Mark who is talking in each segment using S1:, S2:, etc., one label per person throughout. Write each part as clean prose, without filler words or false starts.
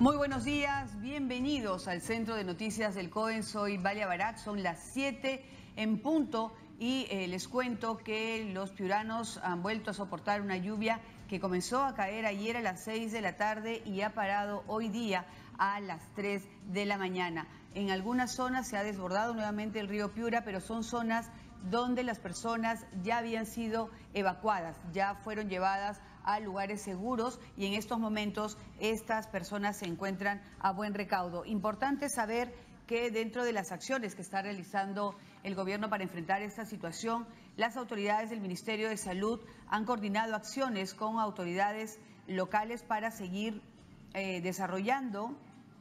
S1: Muy buenos días, bienvenidos al Centro de Noticias del COEN. Soy Valia Barat, son las 7 en punto y les cuento que los piuranos han vuelto a soportar una lluvia que comenzó a caer ayer a las 6 de la tarde y ha parado hoy día a las 3 de la mañana. En algunas zonas se ha desbordado nuevamente el río Piura, pero son zonas donde las personas ya habían sido evacuadas, ya fueron llevadas a lugares seguros y en estos momentos estas personas se encuentran a buen recaudo. Importante saber que dentro de las acciones que está realizando el gobierno para enfrentar esta situación, las autoridades del Ministerio de Salud han coordinado acciones con autoridades locales para seguir desarrollando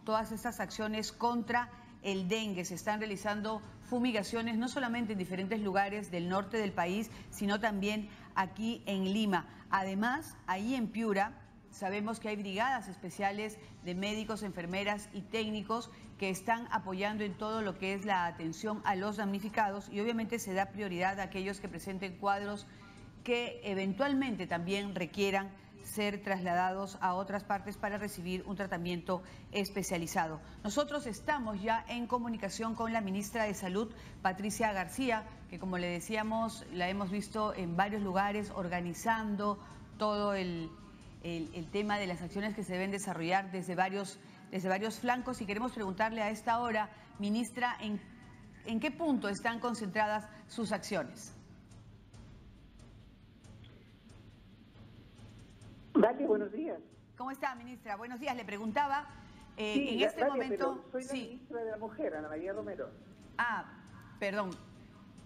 S1: todas estas acciones contra el dengue. Se están realizando fumigaciones no solamente en diferentes lugares del norte del país, sino también aquí en Lima. Además, ahí en Piura sabemos que hay brigadas especiales de médicos, enfermeras y técnicos que están apoyando en todo lo que es la atención a los damnificados y obviamente se da prioridad a aquellos que presenten cuadros que eventualmente también requieran ser trasladados a otras partes para recibir un tratamiento especializado. Nosotros estamos ya en comunicación con la ministra de Salud, Patricia García, que como le decíamos, la hemos visto en varios lugares organizando todo el tema de las acciones que se deben desarrollar desde varios flancos y queremos preguntarle a esta hora, ministra, ¿en qué punto están concentradas sus acciones?
S2: Vale, buenos días.
S1: ¿Cómo está, ministra? Buenos días. Le preguntaba,
S2: Sí,
S1: en este
S2: vale,
S1: momento...
S2: pero soy la ministra de la Mujer, Ana María Romero.
S1: Ah, perdón.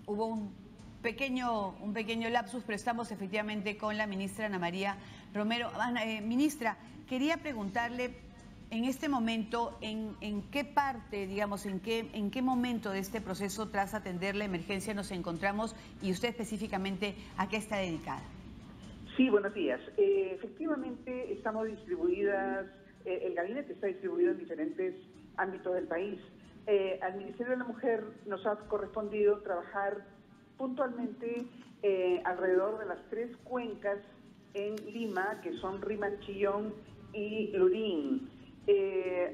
S1: Hubo un pequeño lapsus, pero estamos efectivamente con la ministra Ana María Romero. Ministra, quería preguntarle en este momento, en qué parte, digamos, en qué momento de este proceso tras atender la emergencia nos encontramos y usted específicamente a qué está dedicada.
S2: Sí, buenos días. Efectivamente, estamos distribuidas, el gabinete está distribuido en diferentes ámbitos del país. Al Ministerio de la Mujer nos ha correspondido trabajar puntualmente alrededor de las 3 cuencas en Lima, que son Rimanchillón y Lurín.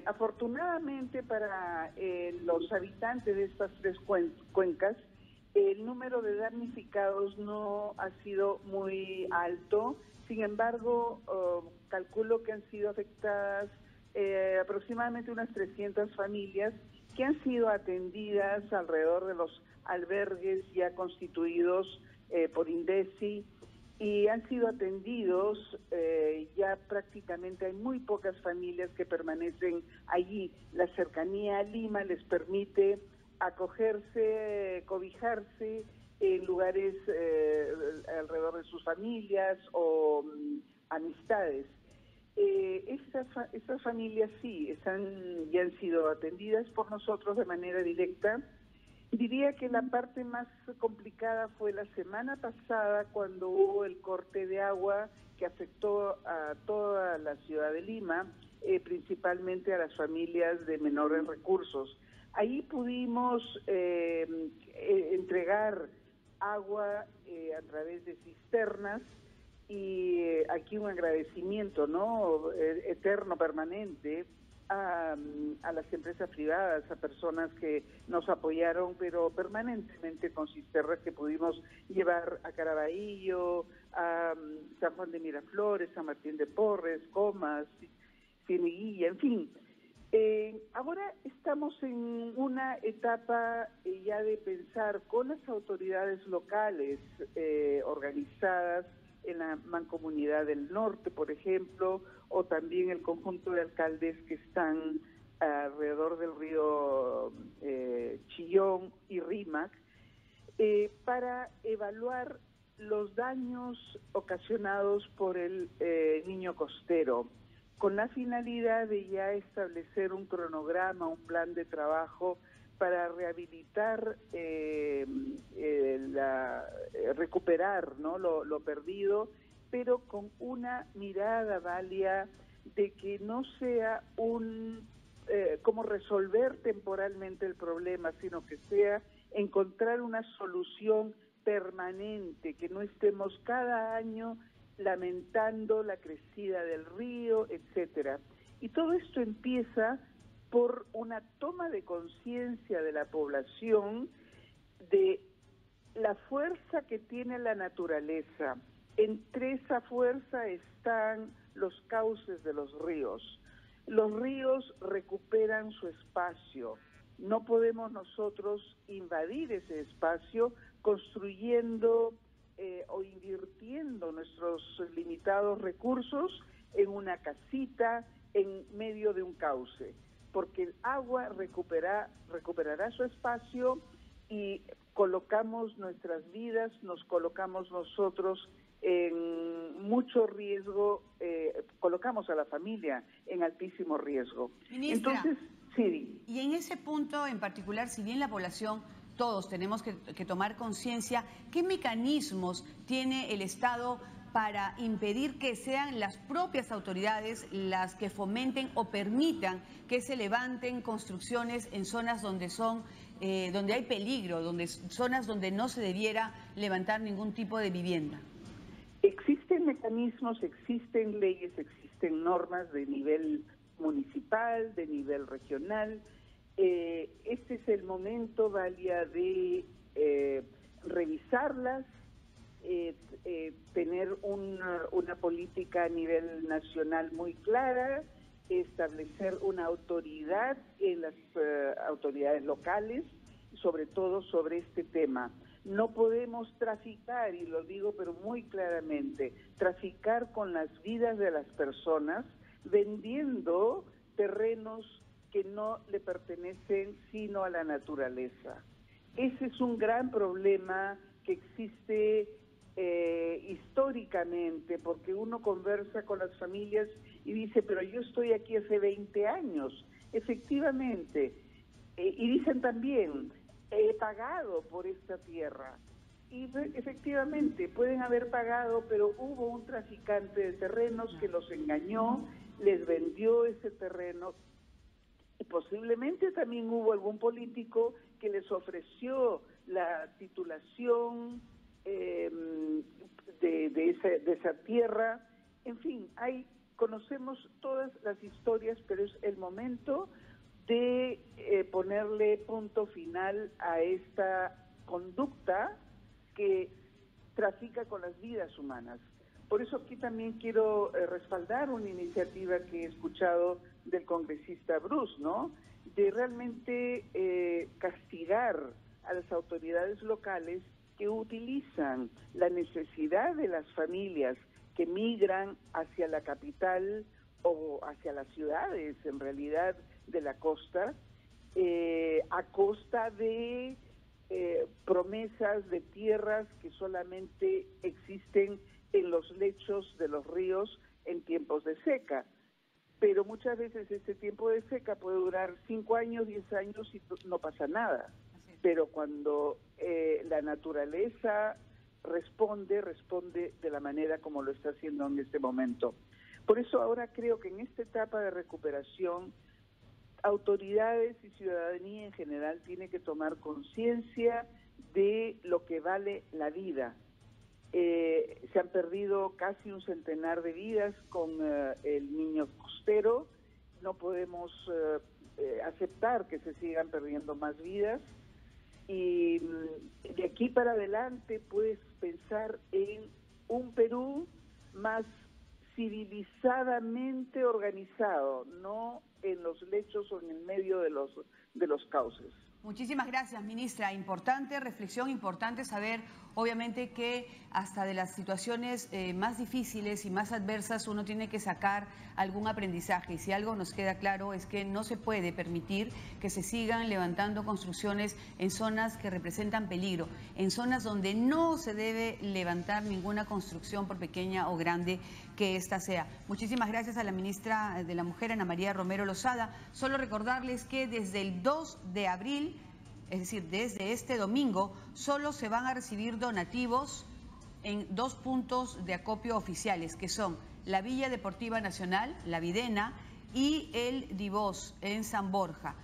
S2: Afortunadamente para los habitantes de estas 3 cuencas, el número de damnificados no ha sido muy alto, sin embargo, calculo que han sido afectadas aproximadamente unas 300 familias que han sido atendidas alrededor de los albergues ya constituidos por INDECI y han sido atendidos, ya prácticamente hay muy pocas familias que permanecen allí. La cercanía a Lima les permite acogerse, cobijarse en lugares alrededor de sus familias o amistades. Estas familias sí, ya han sido atendidas por nosotros de manera directa. Diría que la parte más complicada fue la semana pasada cuando hubo el corte de agua que afectó a toda la ciudad de Lima, principalmente a las familias de menores recursos. Ahí pudimos entregar agua a través de cisternas y aquí un agradecimiento, ¿no?, eterno, permanente a las empresas privadas, a personas que nos apoyaron, pero permanentemente con cisternas que pudimos llevar a Caraballo, a San Juan de Miraflores, San Martín de Porres, Comas, Cieneguilla, en fin. Ahora estamos en una etapa ya de pensar con las autoridades locales organizadas en la Mancomunidad del Norte, por ejemplo, o también el conjunto de alcaldes que están alrededor del río Chillón y Rímac, para evaluar los daños ocasionados por el niño costero, con la finalidad de ya establecer un cronograma, un plan de trabajo para rehabilitar, recuperar, ¿no?, lo perdido, pero con una mirada, Valia, de que no sea como resolver temporalmente el problema, sino que sea encontrar una solución permanente, que no estemos cada año lamentando la crecida del río, etcétera. Y todo esto empieza por una toma de conciencia de la población de la fuerza que tiene la naturaleza. Entre esa fuerza están los cauces de los ríos. Los ríos recuperan su espacio. No podemos nosotros invadir ese espacio construyendo o invirtiendo nuestros limitados recursos en una casita en medio de un cauce, porque el agua recuperará su espacio y colocamos nuestras vidas, nos colocamos nosotros en mucho riesgo, colocamos a la familia en altísimo riesgo.
S1: Ministra,
S2: entonces, sí.
S1: Y en ese punto en particular, si bien la población, todos tenemos que tomar conciencia, ¿qué mecanismos tiene el Estado para impedir que sean las propias autoridades las que fomenten o permitan que se levanten construcciones en zonas donde donde hay peligro, zonas donde no se debiera levantar ningún tipo de vivienda?
S2: Existen mecanismos, existen leyes, existen normas de nivel municipal, de nivel regional. Este es el momento, Valia, de revisarlas, tener una política a nivel nacional muy clara, establecer una autoridad en las autoridades locales, sobre todo sobre este tema. No podemos traficar, y lo digo pero muy claramente, traficar con las vidas de las personas vendiendo terrenos que no le pertenecen sino a la naturaleza. Ese es un gran problema que existe históricamente, porque uno conversa con las familias y dice, pero yo estoy aquí hace 20 años. Efectivamente, y dicen también, he pagado por esta tierra. Y efectivamente, pueden haber pagado, pero hubo un traficante de terrenos que los engañó, les vendió ese terreno, y posiblemente también hubo algún político que les ofreció la titulación de esa tierra. En fin, conocemos todas las historias, pero es el momento de ponerle punto final a esta conducta que trafica con las vidas humanas. Por eso aquí también quiero respaldar una iniciativa que he escuchado del congresista Bruce, ¿no? De realmente castigar a las autoridades locales que utilizan la necesidad de las familias que migran hacia la capital o hacia las ciudades, en realidad, de la costa, a costa de promesas de tierras que solamente existen en los lechos de los ríos en tiempos de seca. Pero muchas veces este tiempo de seca puede durar 5 años, 10 años y no pasa nada. Pero cuando la naturaleza responde de la manera como lo está haciendo en este momento. Por eso ahora creo que en esta etapa de recuperación, autoridades y ciudadanía en general tiene que tomar conciencia de lo que vale la vida. Se han perdido casi un centenar de vidas con el niño costero. No podemos aceptar que se sigan perdiendo más vidas. Y de aquí para adelante, pues, pensar en un Perú más civilizadamente organizado, no en los lechos o en el medio de los cauces.
S1: Muchísimas gracias, ministra. Importante reflexión, importante saber, obviamente, que hasta de las situaciones más difíciles y más adversas uno tiene que sacar algún aprendizaje. Y si algo nos queda claro es que no se puede permitir que se sigan levantando construcciones en zonas que representan peligro, en zonas donde no se debe levantar ninguna construcción, por pequeña o grande que ésta sea. Muchísimas gracias a la ministra de la Mujer, Ana María Romero Lozada. Solo recordarles que desde el 2 de abril, es decir, desde este domingo, solo se van a recibir donativos en 2 puntos de acopio oficiales, que son la Villa Deportiva Nacional, la Videna, y el Divós en San Borja.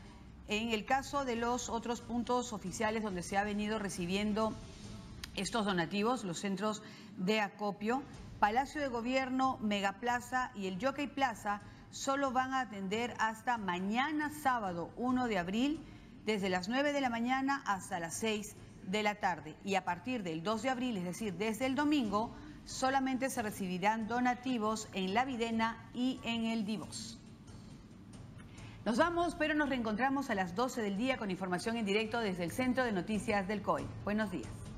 S1: En el caso de los otros puntos oficiales donde se ha venido recibiendo estos donativos, los centros de acopio, Palacio de Gobierno, Megaplaza y el Jockey Plaza, solo van a atender hasta mañana sábado 1 de abril, desde las 9 de la mañana hasta las 6 de la tarde. Y a partir del 2 de abril, es decir, desde el domingo, solamente se recibirán donativos en La Videna y en el Divos. Nos vamos, pero nos reencontramos a las 12 del día con información en directo desde el Centro de Noticias del COE. Buenos días.